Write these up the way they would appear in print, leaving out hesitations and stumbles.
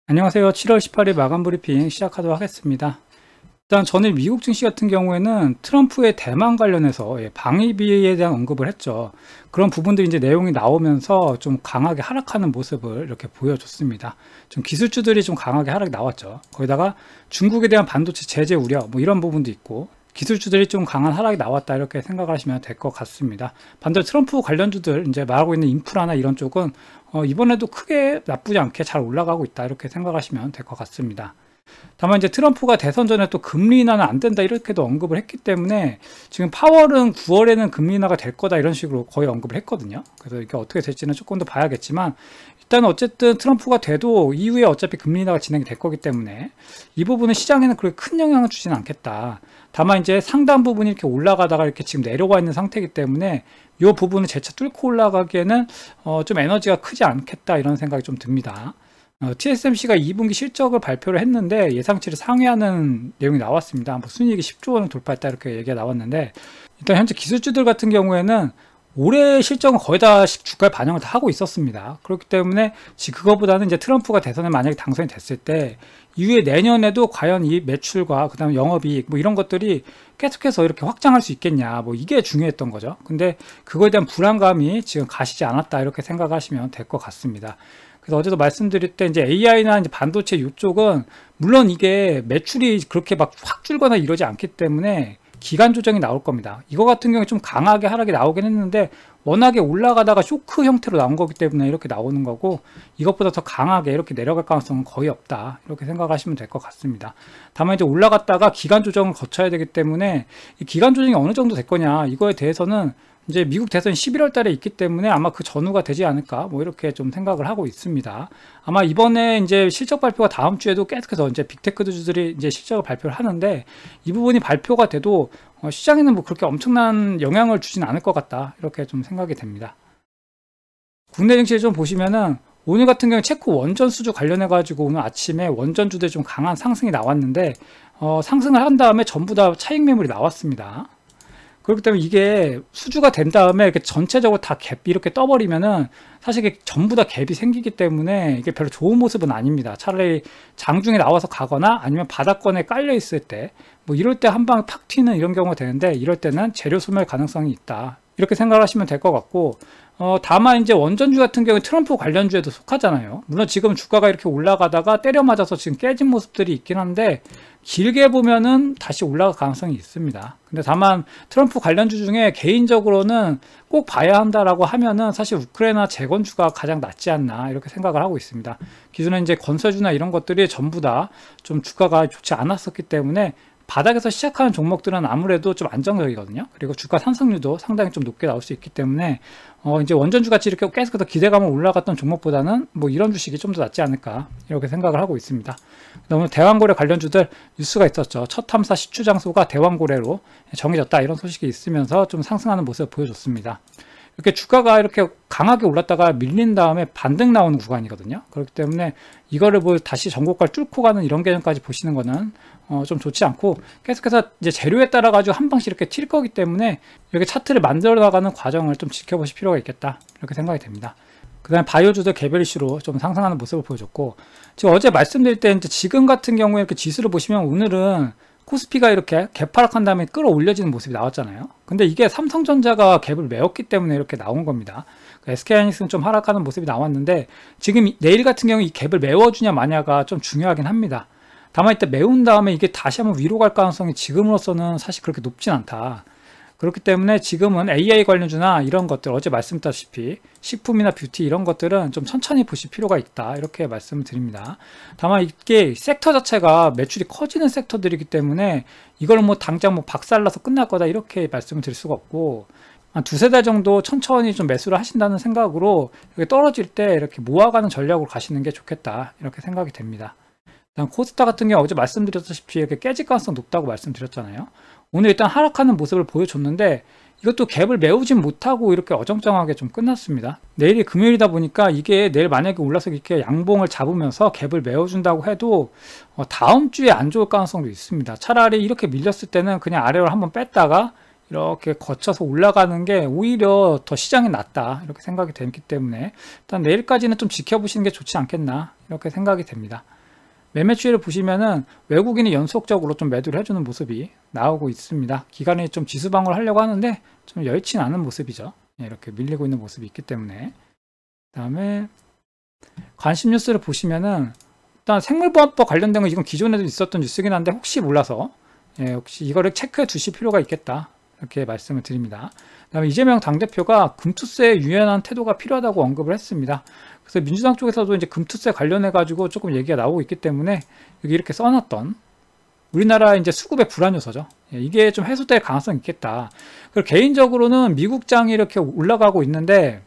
안녕하세요. 7월 18일 마감 브리핑 시작하도록 하겠습니다. 일단 전일 미국 증시 같은 경우에는 트럼프의 대만 관련해서 방위비에 대한 언급을 했죠. 그런 부분들이 이제 내용이 나오면서 좀 강하게 하락하는 모습을 이렇게 보여줬습니다. 좀 기술주들이 좀 강하게 하락이 나왔죠. 거기다가 중국에 대한 반도체 제재 우려 뭐 이런 부분도 있고 기술주들이 좀 강한 하락이 나왔다 이렇게 생각하시면 될 것 같습니다. 반대로 트럼프 관련주들 이제 말하고 있는 인프라나 이런 쪽은 이번에도 크게 나쁘지 않게 잘 올라가고 있다 이렇게 생각하시면 될 것 같습니다. 다만 이제 트럼프가 대선 전에 또 금리 인하는 안 된다 이렇게도 언급을 했기 때문에 지금 파월은 9월에는 금리 인하가 될 거다 이런 식으로 거의 언급을 했거든요. 그래서 이게 어떻게 될지는 조금 더 봐야겠지만 일단 어쨌든 트럼프가 돼도 이후에 어차피 금리 인하가 진행이 될 거기 때문에 이 부분은 시장에는 그렇게 큰 영향을 주지는 않겠다. 다만 이제 상당 부분이 이렇게 올라가다가 이렇게 지금 내려와 있는 상태이기 때문에 이 부분을 재차 뚫고 올라가기에는 좀 에너지가 크지 않겠다 이런 생각이 좀 듭니다. TSMC가 2분기 실적을 발표를 했는데 예상치를 상회하는 내용이 나왔습니다. 뭐 순이익이 10조 원을 돌파했다 이렇게 얘기가 나왔는데 일단 현재 기술주들 같은 경우에는 올해 실적은 거의 다 주가에 반영을 다 하고 있었습니다. 그렇기 때문에 그거보다는 이제 트럼프가 대선에 만약에 당선이 됐을 때 이후에 내년에도 과연 이 매출과 그다음에 영업이익 뭐 이런 것들이 계속해서 이렇게 확장할 수 있겠냐 뭐 이게 중요했던 거죠. 근데 그거에 대한 불안감이 지금 가시지 않았다 이렇게 생각하시면 될 것 같습니다. 그래서 어제도 말씀드릴 때 이제 AI나 이제 반도체 이쪽은 물론 이게 매출이 그렇게 막 확 줄거나 이러지 않기 때문에 기간 조정이 나올 겁니다. 이거 같은 경우에 좀 강하게 하락이 나오긴 했는데 워낙에 올라가다가 쇼크 형태로 나온 거기 때문에 이렇게 나오는 거고 이것보다 더 강하게 이렇게 내려갈 가능성은 거의 없다 이렇게 생각하시면 될 것 같습니다. 다만 이제 올라갔다가 기간 조정을 거쳐야 되기 때문에 이 기간 조정이 어느 정도 될 거냐 이거에 대해서는 이제 미국 대선 11월 달에 있기 때문에 아마 그 전후가 되지 않을까 뭐 이렇게 좀 생각을 하고 있습니다. 아마 이번에 이제 실적 발표가 다음 주에도 계속해서 이제 빅테크주들이 이제 실적을 발표를 하는데 이 부분이 발표가 돼도 시장에는 뭐 그렇게 엄청난 영향을 주진 않을 것 같다 이렇게 좀 생각이 됩니다. 국내 증시를 좀 보시면은 오늘 같은 경우에 체코 원전 수주 관련해 가지고 오늘 아침에 원전주들이 좀 강한 상승이 나왔는데 상승을 한 다음에 전부 다 차익 매물이 나왔습니다. 그렇기 때문에 이게 수주가 된 다음에 이렇게 전체적으로 다 갭이 이렇게 떠버리면은 사실 이게 전부 다 갭이 생기기 때문에 이게 별로 좋은 모습은 아닙니다. 차라리 장중에 나와서 가거나 아니면 바닥권에 깔려 있을 때 뭐 이럴 때 한 방에 팍 튀는 이런 경우가 되는데 이럴 때는 재료 소멸 가능성이 있다. 이렇게 생각을 하시면 될 것 같고 다만 이제 원전주 같은 경우에 트럼프 관련주에도 속하잖아요. 물론 지금 주가가 이렇게 올라가다가 때려 맞아서 지금 깨진 모습들이 있긴 한데 길게 보면은 다시 올라갈 가능성이 있습니다. 근데 다만 트럼프 관련주 중에 개인적으로는 꼭 봐야 한다라고 하면은 사실 우크라이나 재건주가 가장 낫지 않나 이렇게 생각을 하고 있습니다. 기존에 이제 건설주나 이런 것들이 전부 다 좀 주가가 좋지 않았었기 때문에 바닥에서 시작하는 종목들은 아무래도 좀 안정적이거든요. 그리고 주가 상승률도 상당히 좀 높게 나올 수 있기 때문에 이제 원전주 같이 이렇게 계속해서 기대감을 올라갔던 종목보다는 뭐 이런 주식이 좀 더 낫지 않을까 이렇게 생각을 하고 있습니다. 오늘 대왕고래 관련주들 뉴스가 있었죠. 첫 탐사 시추 장소가 대왕고래로 정해졌다 이런 소식이 있으면서 좀 상승하는 모습을 보여줬습니다. 이렇게 주가가 이렇게 강하게 올랐다가 밀린 다음에 반등 나오는 구간이거든요. 그렇기 때문에 이거를 뭐 다시 전고가를 뚫고 가는 이런 개념까지 보시는 거는 좀 좋지 않고 계속해서 이제 재료에 따라 가지고 한 방씩 이렇게 튈 거기 때문에 이렇게 차트를 만들어 나가는 과정을 좀 지켜보실 필요가 있겠다 이렇게 생각이 됩니다. 그 다음에 바이오주들 개별 이슈로 좀 상승하는 모습을 보여줬고 지금 어제 말씀드릴 때 이제 지금 같은 경우에 이렇게 지수를 보시면 오늘은 코스피가 이렇게 갭하락한 다음에 끌어올려지는 모습이 나왔잖아요. 근데 이게 삼성전자가 갭을 메웠기 때문에 이렇게 나온 겁니다. SK하이닉스는 좀 하락하는 모습이 나왔는데 지금 내일 같은 경우 이 갭을 메워주냐 마냐가 좀 중요하긴 합니다. 다만 이때 메운 다음에 이게 다시 한번 위로 갈 가능성이 지금으로서는 사실 그렇게 높진 않다. 그렇기 때문에 지금은 AI 관련주나 이런 것들 어제 말씀드렸다시피 식품이나 뷰티 이런 것들은 좀 천천히 보실 필요가 있다 이렇게 말씀을 드립니다. 다만 이게 섹터 자체가 매출이 커지는 섹터들이기 때문에 이걸 뭐 당장 뭐 박살나서 끝날 거다 이렇게 말씀을 드릴 수가 없고 한 두세 달 정도 천천히 좀 매수를 하신다는 생각으로 이렇게 떨어질 때 이렇게 모아가는 전략으로 가시는 게 좋겠다 이렇게 생각이 됩니다. 코스타 같은 경우 어제 말씀드렸다시피 이렇게 깨질 가능성 높다고 말씀드렸잖아요. 오늘 일단 하락하는 모습을 보여줬는데 이것도 갭을 메우진 못하고 이렇게 어정쩡하게 좀 끝났습니다. 내일이 금요일이다 보니까 이게 내일 만약에 올라서 이렇게 양봉을 잡으면서 갭을 메워준다고 해도 다음 주에 안 좋을 가능성도 있습니다. 차라리 이렇게 밀렸을 때는 그냥 아래로 한번 뺐다가 이렇게 거쳐서 올라가는 게 오히려 더 시장이 낫다 이렇게 생각이 되기 때문에 일단 내일까지는 좀 지켜보시는 게 좋지 않겠나 이렇게 생각이 됩니다. 매매 추이를 보시면은 외국인이 연속적으로 좀 매도를 해주는 모습이 나오고 있습니다. 기관이 좀 지수 방어를 하려고 하는데 좀 여의치 않은 모습이죠. 이렇게 밀리고 있는 모습이 있기 때문에. 그 다음에 관심 뉴스를 보시면은 일단 생물보험법 관련된 건 이건 기존에도 있었던 뉴스긴 한데 혹시 몰라서 혹시 이거를 체크해 두실 필요가 있겠다 이렇게 말씀을 드립니다. 그 다음에 이재명 당대표가 금투세에 유연한 태도가 필요하다고 언급을 했습니다. 그래서 민주당 쪽에서도 이제 금투세 관련해 가지고 조금 얘기가 나오고 있기 때문에 여기 이렇게 써놨던 우리나라 이제 수급의 불안 요소죠. 이게 좀 해소될 가능성이 있겠다. 그리고 개인적으로는 미국장이 이렇게 올라가고 있는데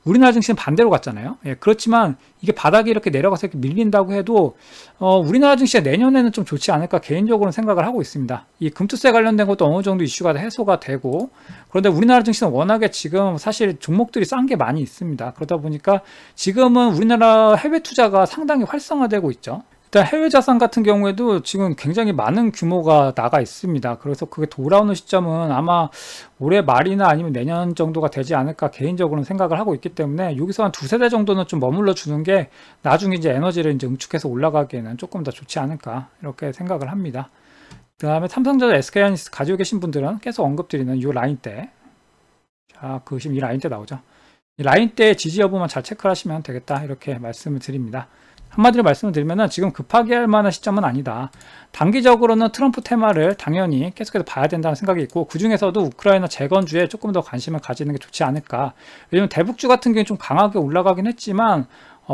우리나라 증시는 반대로 갔잖아요. 그렇지만 이게 바닥이 이렇게 내려가서 이렇게 밀린다고 해도 우리나라 증시가 내년에는 좀 좋지 않을까 개인적으로는 생각을 하고 있습니다. 이 금투세 관련된 것도 어느 정도 이슈가 해소가 되고 그런데 우리나라 증시는 워낙에 지금 사실 종목들이 싼 게 많이 있습니다. 그러다 보니까 지금은 우리나라 해외 투자가 상당히 활성화되고 있죠. 일단 해외 자산 같은 경우에도 지금 굉장히 많은 규모가 나가 있습니다. 그래서 그게 돌아오는 시점은 아마 올해 말이나 아니면 내년 정도가 되지 않을까 개인적으로는 생각을 하고 있기 때문에 여기서 한 두세 대 정도는 좀 머물러 주는 게 나중에 이제 에너지를 이제 응축해서 올라가기에는 조금 더 좋지 않을까 이렇게 생각을 합니다. 그 다음에 삼성전자 SK하이닉스 가지고 계신 분들은 계속 언급드리는 이 라인대, 자, 지금 이 라인대 나오죠. 이 라인대 지지 여부만 잘 체크를 하시면 되겠다 이렇게 말씀을 드립니다. 한마디로 말씀을 드리면 지금 급하게 할 만한 시점은 아니다. 단기적으로는 트럼프 테마를 당연히 계속해서 봐야 된다는 생각이 있고 그 중에서도 우크라이나 재건주에 조금 더 관심을 가지는 게 좋지 않을까. 왜냐면 대북주 같은 경우는 좀 강하게 올라가긴 했지만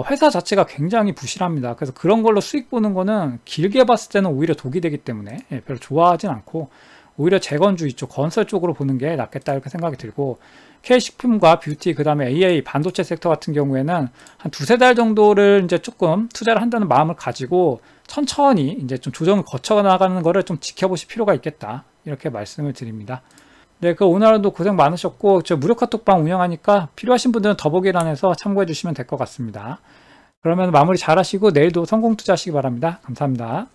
회사 자체가 굉장히 부실합니다. 그래서 그런 걸로 수익 보는 거는 길게 봤을 때는 오히려 독이 되기 때문에 별로 좋아하진 않고 오히려 재건주 이쪽 건설 쪽으로 보는 게 낫겠다 이렇게 생각이 들고 K식품과 뷰티 그 다음에 AA 반도체 섹터 같은 경우에는 한 두세 달 정도를 이제 조금 투자를 한다는 마음을 가지고 천천히 이제 좀 조정을 거쳐 나가는 거를 좀 지켜보실 필요가 있겠다 이렇게 말씀을 드립니다. 네, 오늘 하루도 고생 많으셨고 저 무료 카톡방 운영하니까 필요하신 분들은 더보기란에서 참고해 주시면 될 것 같습니다. 그러면 마무리 잘 하시고 내일도 성공 투자하시기 바랍니다. 감사합니다.